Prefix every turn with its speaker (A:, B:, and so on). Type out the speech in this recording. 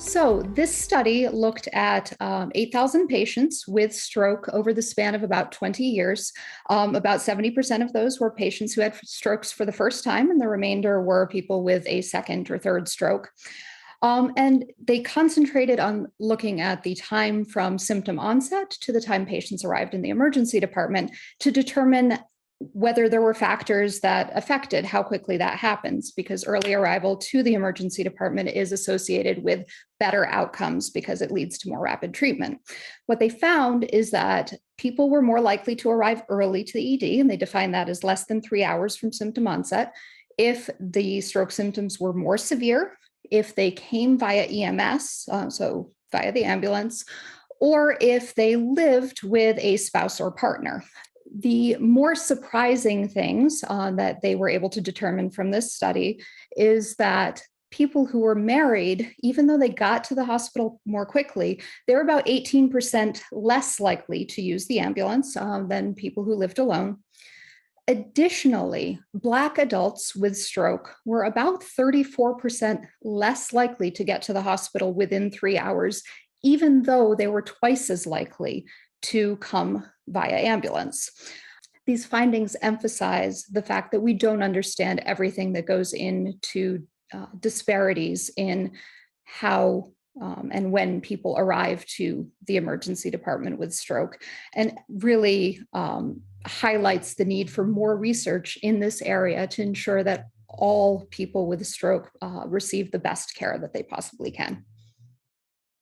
A: So, this study looked at 8,000 patients with stroke over the span of about 20 years. About 70% of those were patients who had strokes for the first time, and the remainder were people with a second or third stroke. And they concentrated on looking at the time from symptom onset to the time patients arrived in the emergency department to determine whether there were factors that affected how quickly that happens, because early arrival to the emergency department is associated with better outcomes because it leads to more rapid treatment. What they found is that people were more likely to arrive early to the ED, and they define that as less than 3 hours from symptom onset, if the stroke symptoms were more severe, if they came via EMS, so via the ambulance, or if they lived with a spouse or partner. The more surprising things that they were able to determine from this study is that people who were married, even though they got to the hospital more quickly, they're about 18% less likely to use the ambulance than people who lived alone. Additionally, Black adults with stroke were about 34% less likely to get to the hospital within 3 hours, even though they were twice as likely to come via ambulance. These findings emphasize the fact that we don't understand everything that goes into disparities in how and when people arrive to the emergency department with stroke, and really highlights the need for more research in this area to ensure that all people with stroke receive the best care that they possibly can.